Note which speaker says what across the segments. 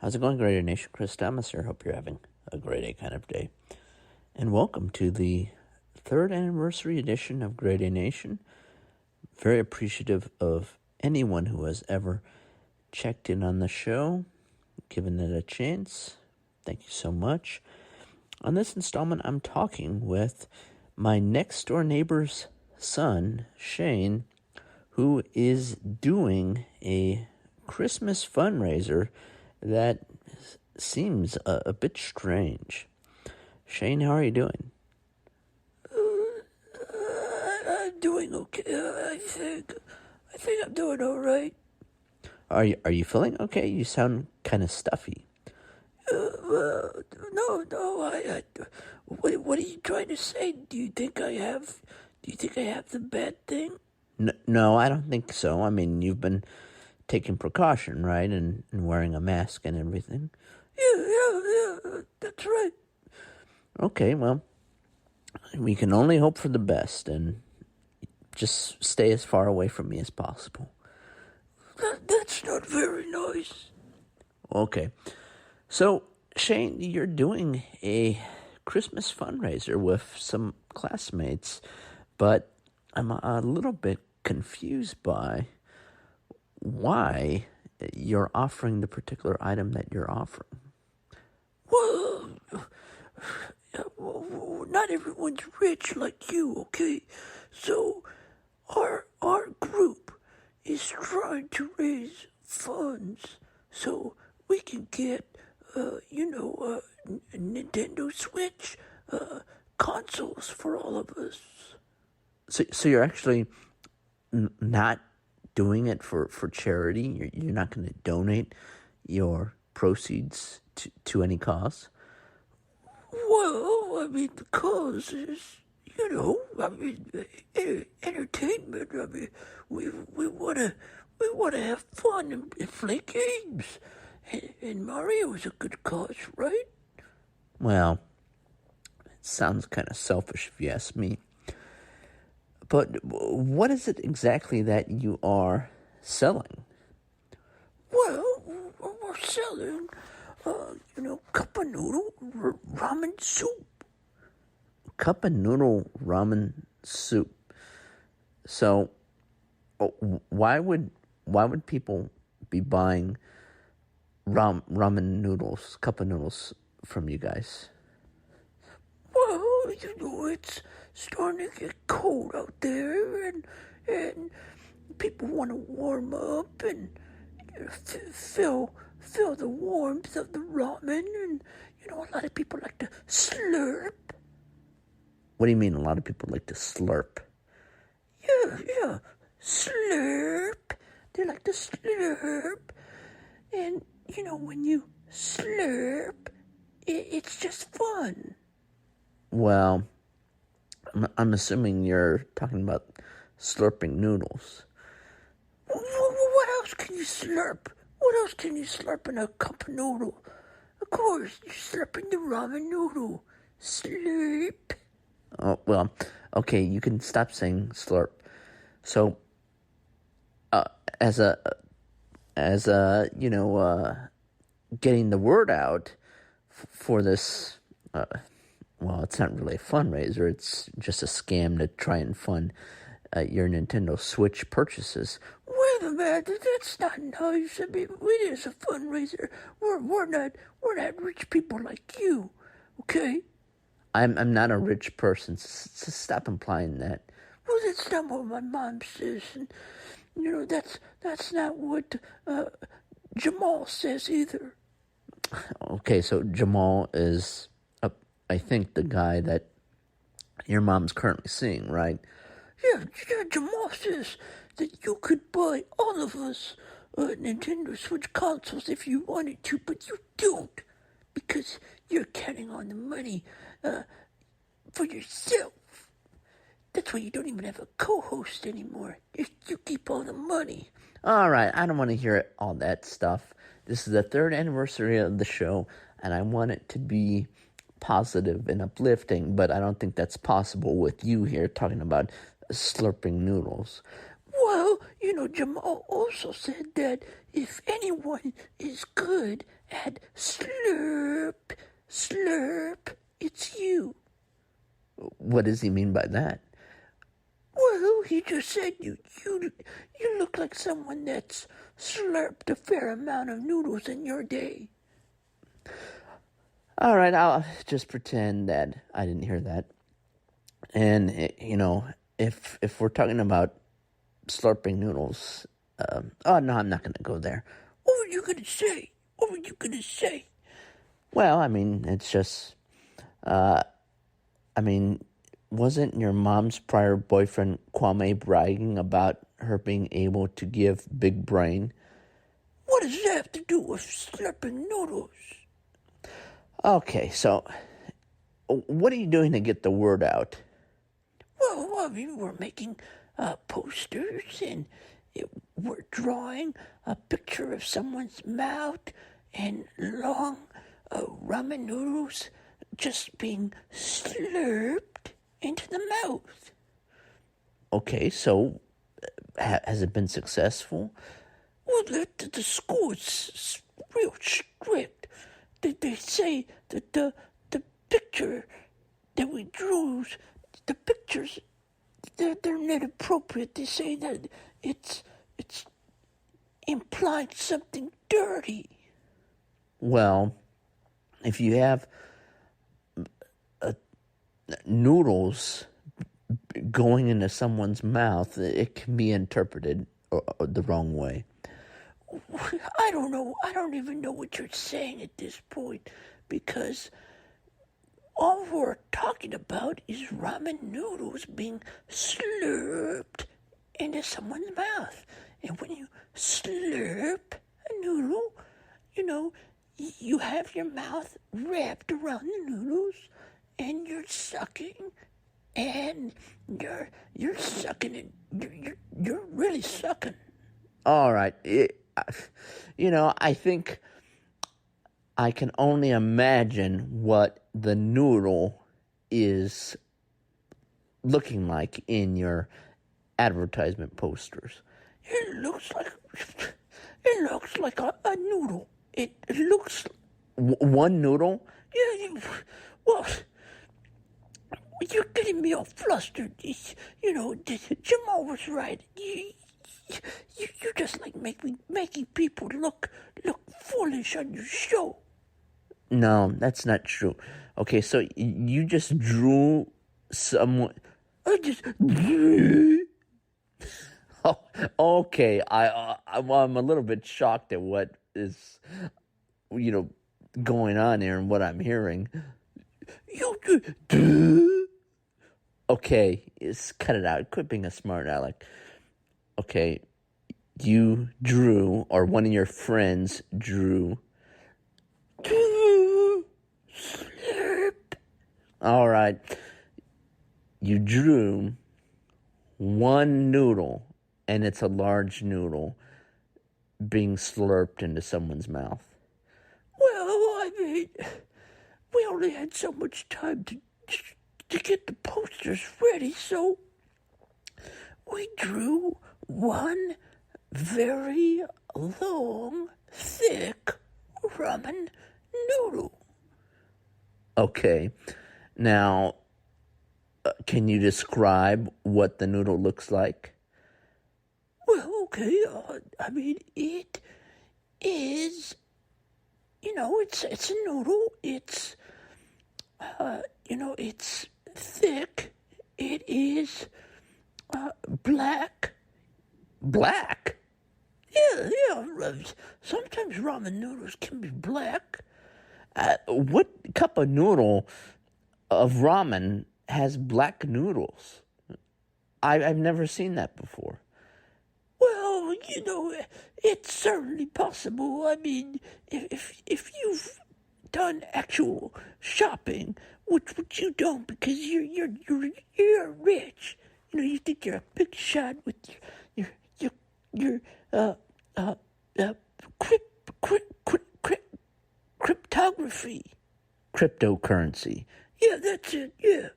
Speaker 1: How's it going, Greater Nation? Chris Thomas here. Hope you're having a great A kind of day. And welcome to the third anniversary edition of Great A Nation. Very appreciative of anyone who has ever checked in on the show, given it a chance. Thank you so much. On this installment, I'm talking with my next door neighbor's son, Shane, who is doing a Christmas fundraiser that seems a bit strange. Shane, how are you doing?
Speaker 2: I'm doing okay. I think I'm doing all right.
Speaker 1: Are you feeling okay? You sound kind of stuffy.
Speaker 2: No. What are you trying to say? Do you think I have the bad thing?
Speaker 1: No, I don't think so. I mean, you've been taking precaution, right? And wearing a mask and everything.
Speaker 2: Yeah, that's right.
Speaker 1: Okay, well, we can only hope for the best and just stay as far away from me as possible.
Speaker 2: That's not very nice.
Speaker 1: Okay. So, Shane, you're doing a Christmas fundraiser with some classmates, but I'm a little bit confused by why you're offering the particular item that you're offering.
Speaker 2: Well, not everyone's rich like you, okay? So, our group is trying to raise funds so we can get, Nintendo Switch consoles for all of us.
Speaker 1: So you're actually not doing it for charity? You're not going to donate your proceeds to any cause?
Speaker 2: Well, I mean, the cause is, entertainment. I mean, we wanna have fun and play games. And Mario is a good cause, right?
Speaker 1: Well, it sounds kind of selfish if you ask me. But what is it exactly that you are selling?
Speaker 2: Well, we're selling, Cup Noodle ramen soup.
Speaker 1: Cup Noodle ramen soup. So, why would people be buying ramen noodles, Cup Noodles from you guys?
Speaker 2: Well, it's starting to get cold out there, and people want to warm up and feel the warmth of the ramen, and a lot of people like to slurp.
Speaker 1: What do you mean a lot of people like to slurp?
Speaker 2: Yeah, slurp. They like to slurp, and when you slurp, it's just fun.
Speaker 1: Well, I'm assuming you're talking about slurping noodles.
Speaker 2: What else can you slurp? What else can you slurp in a cup noodle? Of course, you're slurping the ramen noodle. Slurp.
Speaker 1: Oh, well, okay, you can stop saying slurp. So, as getting the word out for this, well, it's not really a fundraiser. It's just a scam to try and fund your Nintendo Switch purchases.
Speaker 2: Wait a minute, that's not nice. I mean, it is a fundraiser. We're not rich people like you, okay?
Speaker 1: I'm not a rich person, so stop implying that.
Speaker 2: Well, that's not what my mom says, and that's not what Jamal says either.
Speaker 1: Okay, so Jamal is, I think, the guy that your mom's currently seeing, right?
Speaker 2: Yeah, Jamal says that you could buy all of us Nintendo Switch consoles if you wanted to, but you don't, because you're counting on the money for yourself. That's why you don't even have a co-host anymore. You keep all the money.
Speaker 1: All right, I don't want to hear all that stuff. This is the third anniversary of the show, and I want it to be positive and uplifting, but I don't think that's possible with you here talking about slurping noodles.
Speaker 2: Well, Jamal also said that if anyone is good add slurp, slurp. It's you.
Speaker 1: What does he mean by that?
Speaker 2: Well, he just said you look like someone that's slurped a fair amount of noodles in your day.
Speaker 1: All right, I'll just pretend that I didn't hear that. And, if we're talking about slurping noodles, oh, no, I'm not going to go there.
Speaker 2: What were you going to say? What were you going to say?
Speaker 1: Well, it's just, wasn't your mom's prior boyfriend Kwame bragging about her being able to give big brain?
Speaker 2: What does that have to do with slurping noodles?
Speaker 1: Okay, so what are you doing to get the word out?
Speaker 2: Well, we're making posters, and we're drawing a picture of someone's mouth and long ramen noodles just being slurped into the mouth.
Speaker 1: Okay, so has it been successful?
Speaker 2: Well, the school is real strict. They say that the picture that we drew, the pictures, they're not appropriate. They say that it's implied something dirty.
Speaker 1: Well, if you have noodles going into someone's mouth, it can be interpreted the wrong way.
Speaker 2: I don't know. I don't even know what you're saying at this point, because all we're talking about is ramen noodles being slurped into someone's mouth. And when you slurp a noodle, you have your mouth wrapped around the noodles, and you're sucking, and you're sucking, and you're really sucking.
Speaker 1: All right. I think I can only imagine what the noodle is looking like in your advertisement posters.
Speaker 2: It looks like a noodle. It looks...
Speaker 1: One noodle?
Speaker 2: Yeah, well, you're getting me all flustered. Jamal was right. You just like making people look foolish on your show.
Speaker 1: No, that's not true. Okay, so you just drew someone.
Speaker 2: I just...
Speaker 1: Oh, okay. I'm a little bit shocked at what is, going on here and what I'm hearing. Okay, cut it out. Quit being a smart aleck. Okay, you drew, or one of your friends drew.
Speaker 2: Slurp.
Speaker 1: All right, you drew one noodle, and it's a large noodle being slurped into someone's mouth.
Speaker 2: Well, we only had so much time to get the posters ready, so we drew one very long, thick ramen noodle.
Speaker 1: Okay, now, can you describe what the noodle looks like?
Speaker 2: Well, okay, it is, it's a noodle. It's, it's thick. It is black.
Speaker 1: Black?
Speaker 2: Yeah. Sometimes ramen noodles can be black.
Speaker 1: What cup of noodle of ramen has black noodles? I've never seen that before.
Speaker 2: Well, it's certainly possible. I mean, if you've done actual shopping, which you don't because you're rich. You think you're a big shot with your cryptography.
Speaker 1: Cryptocurrency.
Speaker 2: Yeah, that's it. Yeah.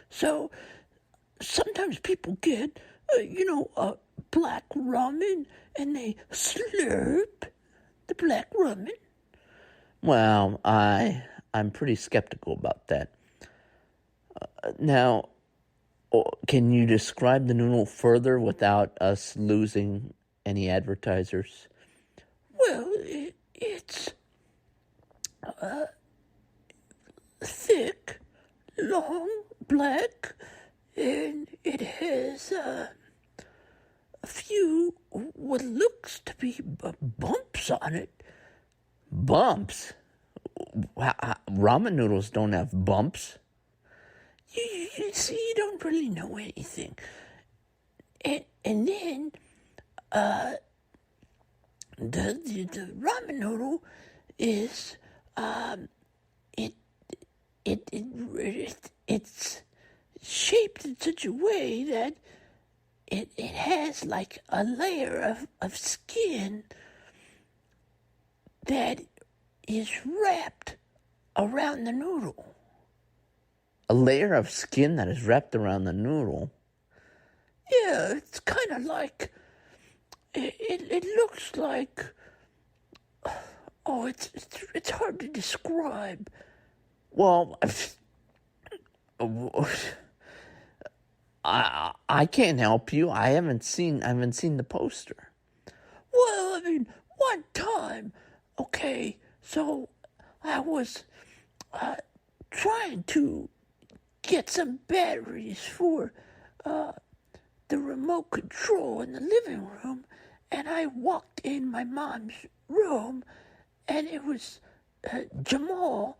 Speaker 2: So sometimes people get black ramen and they slurp the black ramen.
Speaker 1: Well, I'm pretty skeptical about that. Now, can you describe the noodle further without us losing any advertisers?
Speaker 2: Well, it's thick, long, black, and it has a few what looks to be bumps on it.
Speaker 1: Bumps? Ramen noodles don't have bumps.
Speaker 2: You see, you don't really know anything. And then the ramen noodle is it's shaped in such a way that it has like a layer of skin that is wrapped around the noodle.
Speaker 1: A layer of skin that is wrapped around the noodle?
Speaker 2: Yeah, it's kind of like, it looks like, oh, it's hard to describe.
Speaker 1: Well, I can't help you. I haven't seen the poster.
Speaker 2: Well, I mean, one time, okay, so I was trying to get some batteries for the remote control in the living room, and I walked in my mom's room, and it was Jamal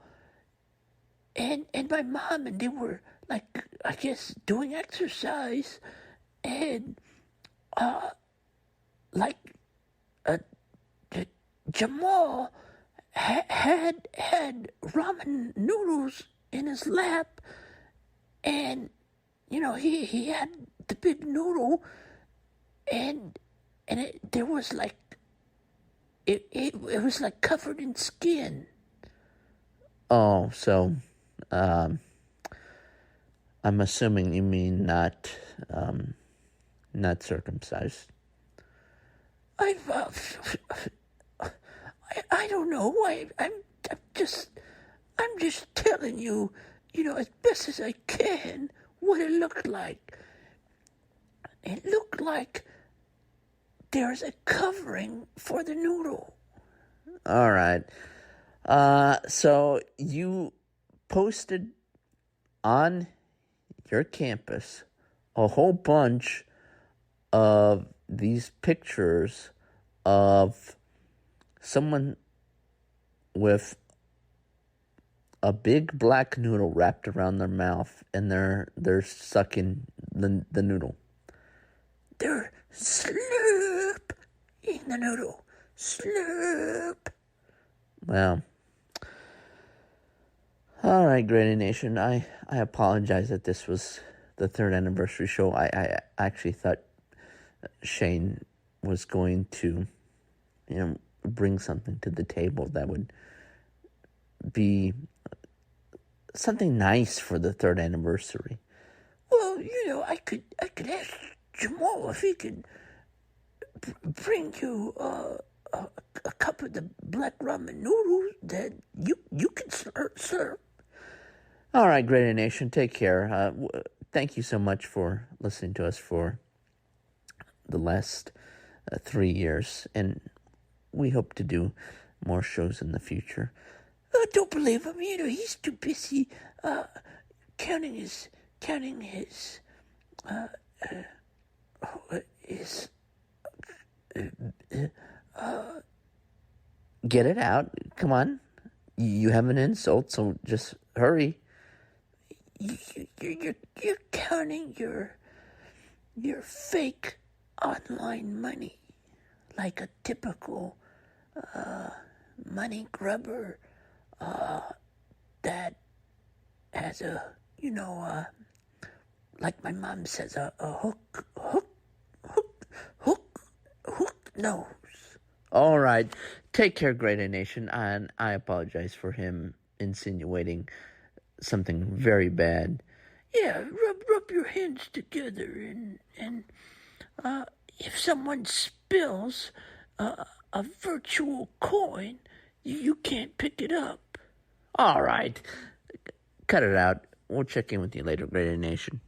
Speaker 2: and my mom, and they were, like, I guess, doing exercise, and Jamal had ramen noodles in his lap, and he had the big noodle, and there was like it was like covered in skin.
Speaker 1: Oh, so I'm assuming you mean not circumcised.
Speaker 2: I don't know. I'm just telling you, as best as I can, what it looked like. It looked like there's a covering for the noodle.
Speaker 1: All right. So you posted on your campus a whole bunch of these pictures of someone with a big black noodle wrapped around their mouth, and they're sucking the noodle.
Speaker 2: They're slurp in the noodle. Slurp.
Speaker 1: Well, all right, Granny Nation. I apologize that this was the third anniversary show. I actually thought Shane was going to, bring something to the table that would be something nice for the third anniversary.
Speaker 2: Well, I could ask Jamal if he could bring you a cup of the black ramen noodles that you can slurp.
Speaker 1: All right, Greater Nation, take care. Thank you so much for listening to us for the last 3 years, and we hope to do more shows in the future.
Speaker 2: Don't believe him. He's too busy counting his
Speaker 1: Get it out. Come on. You have an insult, so just hurry.
Speaker 2: You're counting your fake online money like a typical money grubber that has like my mom says, a hook nose.
Speaker 1: All right. Take care, Greater Nation. And I apologize for him insinuating something very bad.
Speaker 2: Yeah, rub your hands together, and if someone spills a virtual coin, you can't pick it up.
Speaker 1: All right. Cut it out. We'll check in with you later, Great Nation.